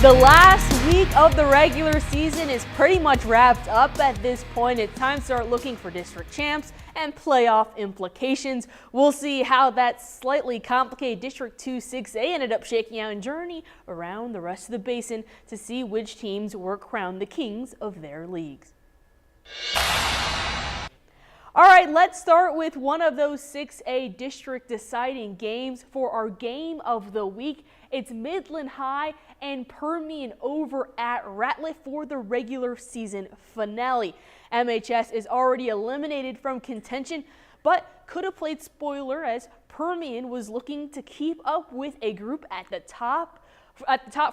The last week of the regular season is pretty much wrapped up at this point. It's time to start looking for district champs and playoff implications. We'll see how that slightly complicated District 2 6A ended up shaking out and journey around the rest of the basin to see which teams were crowned the kings of their leagues. All right, let's start with one of those 6A district deciding games for our game of the week. It's Midland High and Permian over at Ratliff for the regular season finale. MHS is already eliminated from contention, but could have played spoiler as Permian was looking to keep up with a group at the top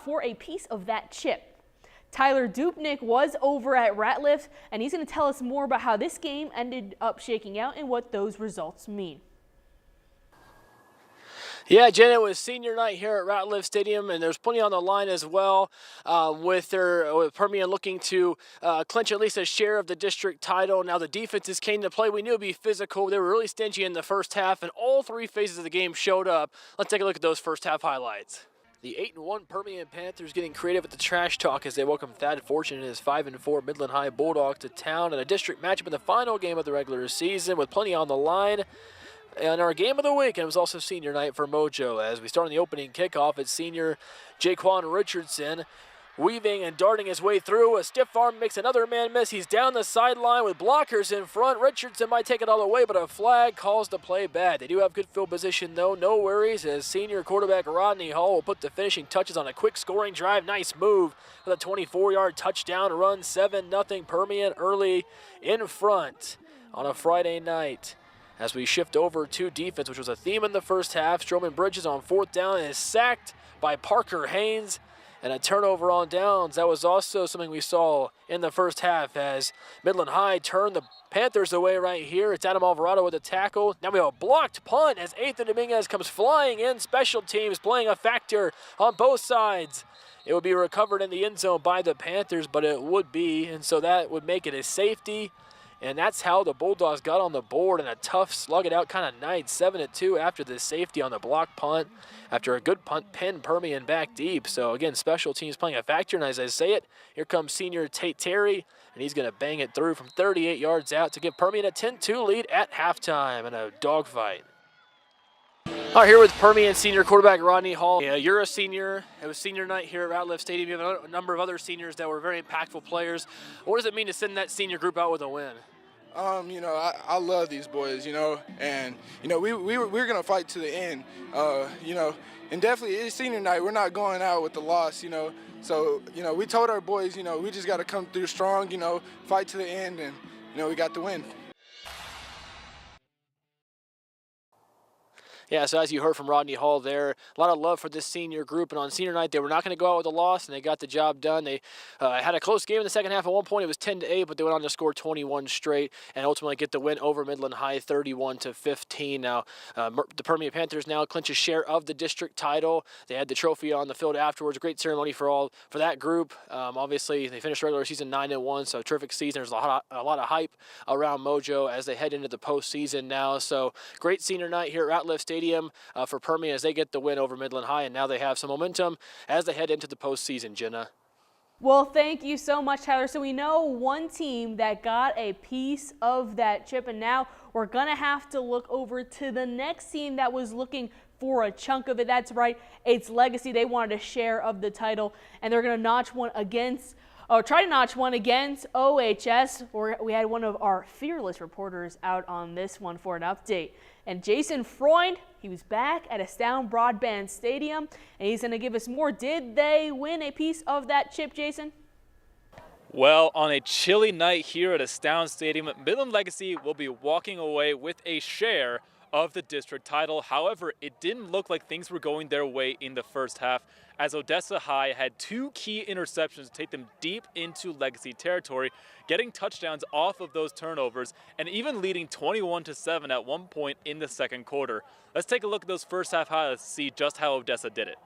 for a piece of that chip. Tyler Dupnick was over at Ratliff, and he's going to tell us more about how this game ended up shaking out and what those results mean. Yeah, Jen, it was senior night here at Ratliff Stadium, and there's plenty on the line as well with Permian looking to clinch at least a share of the district title. Now the defenses came to play. We knew it would be physical. They were really stingy in the first half, and all three phases of the game showed up. Let's take a look at those first half highlights. The 8-1 Permian Panthers getting creative with the trash talk as they welcome Thad Fortune and his 5-4 Midland High Bulldogs to town in a district matchup in the final game of the regular season with plenty on the line. And our game of the week, and it was also senior night for Mojo as we start on the opening kickoff. It's senior Jaquan Richardson weaving and darting his way through. A stiff arm makes another man miss. He's down the sideline with blockers in front. Richardson might take it all the way, but a flag calls the play bad. They do have good field position, though. No worries as senior quarterback Rodney Hall will put the finishing touches on a quick scoring drive. Nice move with a 24-yard touchdown run. 7-0 Permian early in front on a Friday night. As we shift over to defense, which was a theme in the first half, Stroman Bridges on fourth down is sacked by Parker Haynes. And a turnover on downs. That was also something we saw in the first half as Midland High turned the Panthers away right here. It's Adam Alvarado with a tackle. Now we have a blocked punt as Ethan Dominguez comes flying in. Special teams playing a factor on both sides. It would be recovered in the end zone by the Panthers, but it would be, and so that would make it a safety. And that's how the Bulldogs got on the board in a tough, slug-it-out kind of night, 7-2 after the safety on the block punt. After a good punt, pin Permian back deep. So, again, special teams playing a factor. And as I say it, here comes senior Tate Terry, and he's going to bang it through from 38 yards out to give Permian a 10-2 lead at halftime in a dogfight. All right, here with Permian senior quarterback Rodney Hall. Yeah, you're a senior. It was senior night here at Ratliff Stadium. You have a number of other seniors that were very impactful players. What does it mean to send that senior group out with a win? I love these boys, and, we're going to fight to the end, and definitely it's senior night. We're not going out with the loss, So, we told our boys, we just got to come through strong, fight to the end, and, we got the win. Yeah, so as you heard from Rodney Hall there, a lot of love for this senior group. And on senior night, they were not going to go out with a loss, and they got the job done. They had a close game in the second half. At one point, it was 10-8, but they went on to score 21 straight and ultimately get the win over Midland High, 31-15. Now, the Permian Panthers now clinch a share of the district title. They had the trophy on the field afterwards. Great ceremony for that group. Obviously, they finished regular season 9-1, so terrific season. There's a lot of hype around Mojo as they head into the postseason now. So great senior night here at Ratliff Stadium. For Permian as they get the win over Midland High, and now they have some momentum as they head into the postseason, Jenna. Well, thank you so much, Tyler. So we know one team that got a piece of that chip, and now we're going to have to look over to the next team that was looking for a chunk of it. That's right, it's Legacy. They wanted a share of the title, and they're going to try to notch one against OHS. We had one of our fearless reporters out on this one for an update. And Jason Freund, he was back at Astound Broadband Stadium, and he's going to give us more. Did they win a piece of that chip, Jason? Well, on a chilly night here at Astound Stadium, Midland Legacy will be walking away with a share of the district title. However, it didn't look like things were going their way in the first half, as Odessa High had two key interceptions to take them deep into Legacy territory, getting touchdowns off of those turnovers and even leading 21-7 at one point in the second quarter. Let's take a look at those first half highlights to see just how Odessa did it.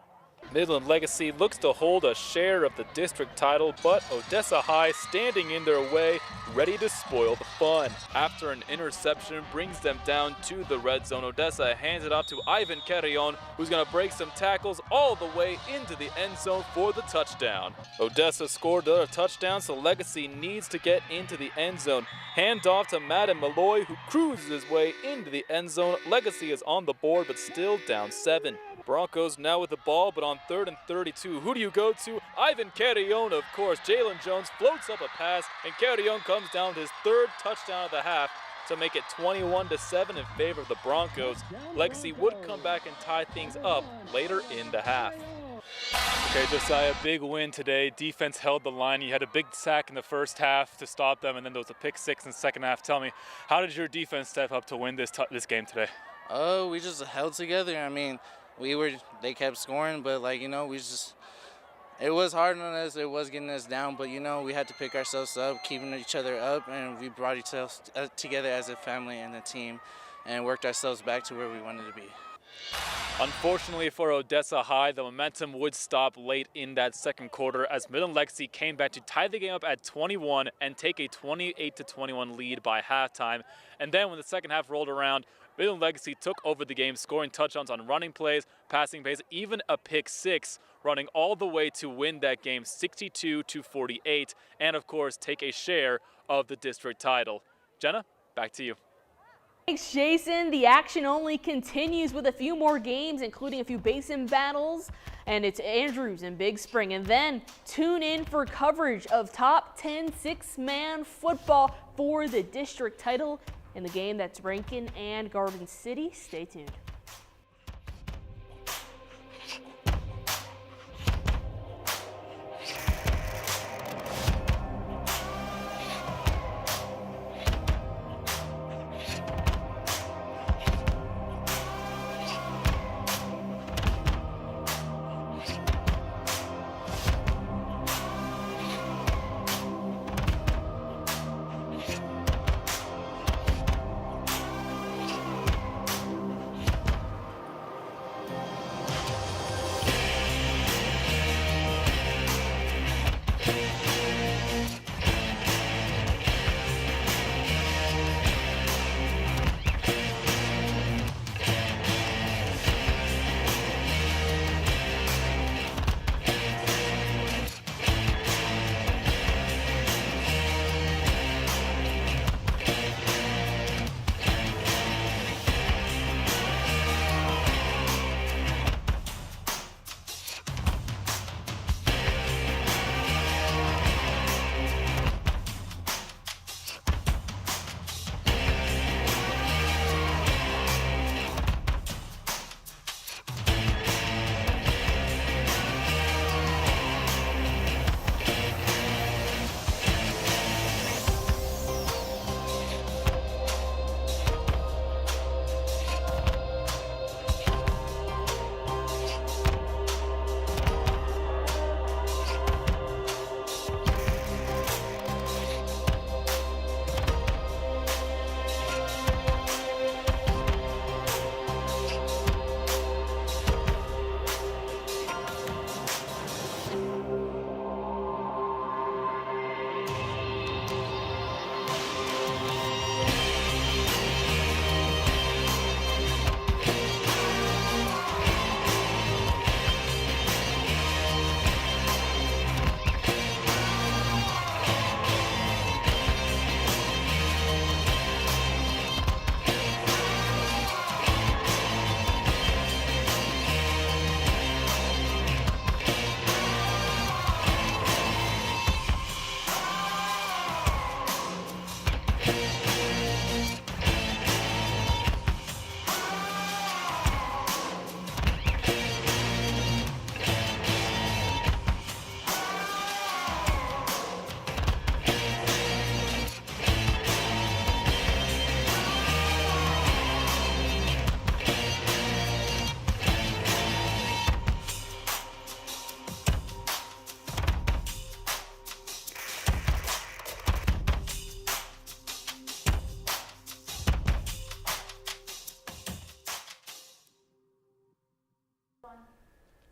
Midland Legacy looks to hold a share of the district title, but Odessa High standing in their way, ready to spoil the fun. After an interception brings them down to the red zone, Odessa hands it off to Ivan Carrion, who's going to break some tackles all the way into the end zone for the touchdown. Odessa scored a touchdown, so Legacy needs to get into the end zone. Hand off to Madden Malloy, who cruises his way into the end zone. Legacy is on the board, but still down 7. Broncos now with the ball, but on 3rd and 32. Who do you go to? Ivan Carrion, of course. Jalen Jones floats up a pass, and Carrion comes down with his 3rd touchdown of the half to make it 21-7 in favor of the Broncos. Legacy would come back and tie things up later in the half. Okay, Josiah, big win today. Defense held the line. You had a big sack in the first half to stop them, and then there was a pick 6 in the second half. Tell me, how did your defense step up to win this game today? We just held together. I mean, they kept scoring, but it was hard on us. It was getting us down, but we had to pick ourselves up, keeping each other up, and we brought each other together as a family and a team and worked ourselves back to where we wanted to be. Unfortunately for Odessa High, the momentum would stop late in that second quarter as Midland Legacy came back to tie the game up at 21 and take a 28-21 lead by halftime. And then when the second half rolled around, Midland Legacy took over the game, scoring touchdowns on running plays, passing plays, even a pick 6, running all the way to win that game 62-48, and of course take a share of the district title. Jenna, back to you. Thanks, Jason. The action only continues with a few more games, including a few basin battles, and it's Andrews and Big Spring. And then tune in for coverage of top 10 six-man football for the district title in the game that's Rankin and Garden City. Stay tuned.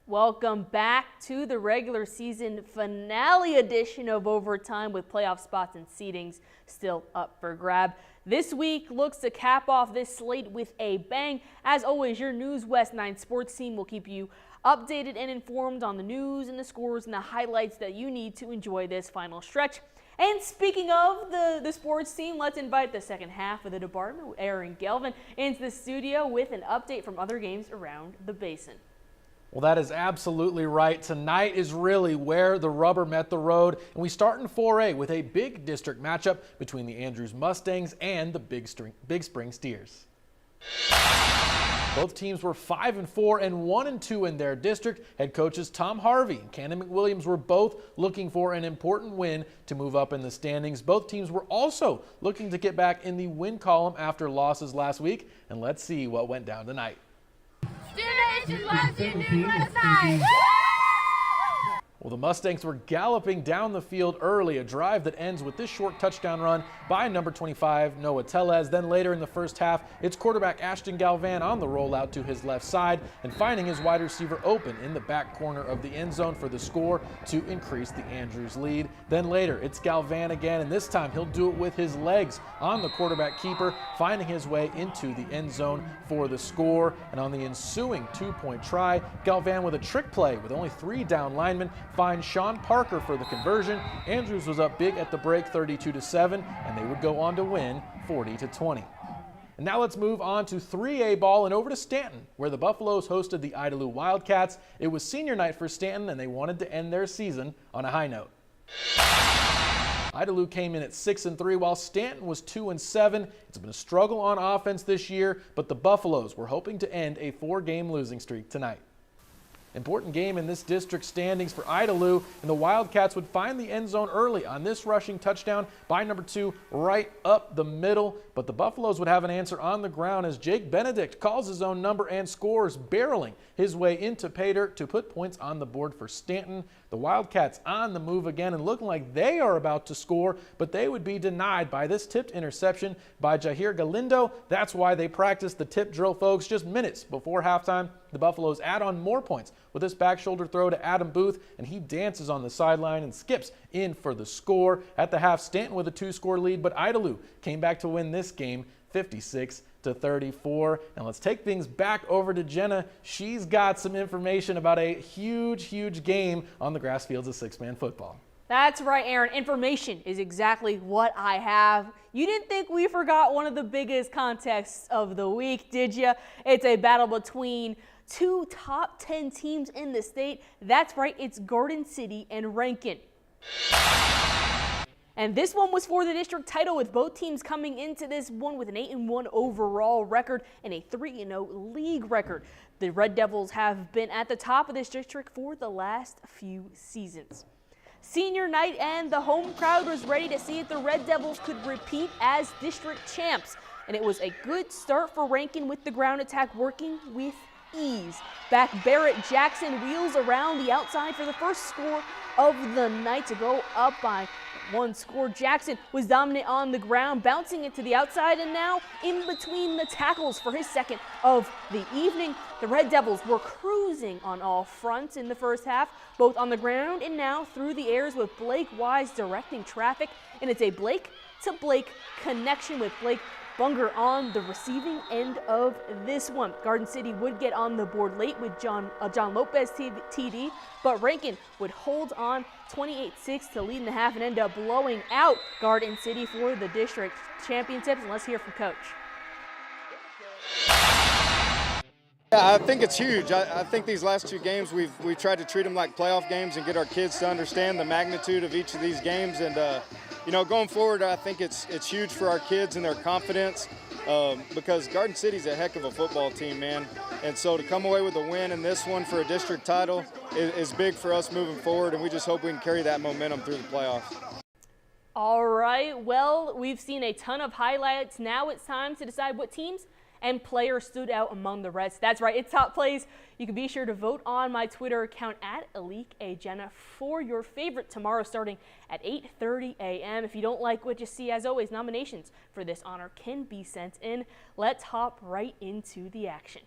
Welcome back to the regular season finale edition of Overtime, with playoff spots and seedings still up for grab. This week looks to cap off this slate with a bang. As always, your News West 9 sports team will keep you updated and informed on the news and the scores and the highlights that you need to enjoy this final stretch. And speaking of the sports team, let's invite the second half of the department, Aaron Galvin, into the studio with an update from other games around the basin. Well, that is absolutely right. Tonight is really where the rubber met the road, and we start in 4A with a big district matchup between the Andrews Mustangs and the Big Spring Steers. Both teams were 5-4 and 1-2 in their district. Head coaches Tom Harvey and Cannon McWilliams were both looking for an important win to move up in the standings. Both teams were also looking to get back in the win column after losses last week, and let's see what went down tonight. Well, the Mustangs were galloping down the field early, a drive that ends with this short touchdown run by number 25, Noah Tellez. Then later in the first half, it's quarterback Ashton Galvan on the rollout to his left side and finding his wide receiver open in the back corner of the end zone for the score to increase the Andrews lead. Then later, it's Galvan again, and this time he'll do it with his legs on the quarterback keeper, finding his way into the end zone for the score. And on the ensuing two-point try, Galvan with a trick play with only 3 down linemen finds Sean Parker for the conversion. Andrews was up big at the break 32-7, and they would go on to win 40-20. And now let's move on to 3A ball and over to Stanton, where the Buffaloes hosted the Idalou Wildcats. It was senior night for Stanton, and they wanted to end their season on a high note. Idalou came in at 6-3, while Stanton was 2-7. It's been a struggle on offense this year, but the Buffaloes were hoping to end a 4-game losing streak tonight. Important game in this district standings for Idalou, and the Wildcats would find the end zone early on this rushing touchdown by number 2 right up the middle. But the Buffaloes would have an answer on the ground as Jake Benedict calls his own number and scores, barreling his way into pay dirt to put points on the board for Stanton. The Wildcats on the move again and looking like they are about to score, but they would be denied by this tipped interception by Jahir Galindo. That's why they practiced the tip drill, folks. Just minutes before halftime, the Buffaloes add on more points with this back shoulder throw to Adam Booth, and he dances on the sideline and skips in for the score. At the half, Stanton with a 2-score lead, but Idalou came back to win this game 56-34. And let's take things back over to Jenna. She's got some information about a huge game on the grass fields of 6-man football. That's right, Aaron. Information is exactly what I have. You didn't think we forgot one of the biggest contests of the week, did you? It's a battle between 2 top 10 teams in the state. That's right, it's Garden City and Rankin. And this one was for the district title, with both teams coming into this one with an 8-1 overall record and a 3-0 league record. The Red Devils have been at the top of this district for the last few seasons. Senior night, and the home crowd was ready to see if the Red Devils could repeat as district champs. And it was a good start for Rankin with the ground attack working with ease. Back Barrett Jackson wheels around the outside for the first score of the night to go up by 1 score. Jackson was dominant on the ground, bouncing it to the outside, and now in between the tackles for his second of the evening. The Red Devils were cruising on all fronts in the first half, both on the ground and now through the airs, with Blake Wise directing traffic. And it's a Blake to Blake connection with Blake Bunger on the receiving end of this one. Garden City would get on the board late with John Lopez TD, but Rankin would hold on 28-6 to lead in the half and end up blowing out Garden City for the district championships. And let's hear from Coach. Yeah, I think it's huge. I think these last 2 games we've tried to treat them like playoff games and get our kids to understand the magnitude of each of these games. And you know, going forward, I think it's huge for our kids and their confidence because Garden City's a heck of a football team, man. And so to come away with a win in this one for a district title is big for us moving forward, and we just hope we can carry that momentum through the playoffs. All right, well, we've seen a ton of highlights. Now it's time to decide what teams and players stood out among the rest. That's right, it's top plays. You can be sure to vote on my Twitter account at AlikAJenna for your favorite tomorrow starting at 8:30 a.m. If you don't like what you see, as always, nominations for this honor can be sent in. Let's hop right into the action.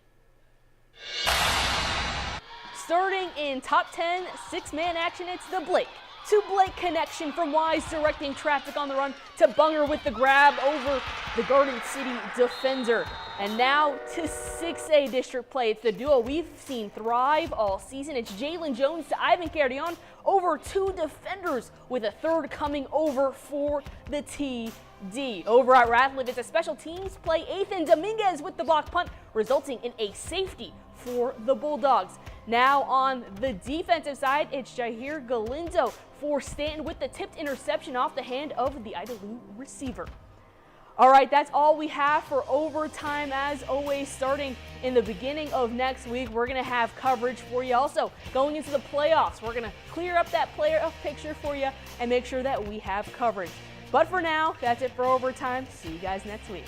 Starting in top 10 six-man action, it's the Blake to Blake connection from Wise, directing traffic on the run to Bunger with the grab over the Garden City defender. And now to 6A district play. It's the duo we've seen thrive all season. It's Jalen Jones to Ivan Carrion over two defenders with a third coming over for the TD. Over at Ratliff, it's a special teams play. Ethan Dominguez with the block punt, resulting in a safety for the Bulldogs. Now on the defensive side, it's Jahir Galindo for Stanton with the tipped interception off the hand of the Idalou receiver. All right, that's all we have for overtime. As always, starting in the beginning of next week, we're going to have coverage for you. Also, going into the playoffs, we're going to clear up that playoff picture for you and make sure that we have coverage. But for now, that's it for overtime. See you guys next week.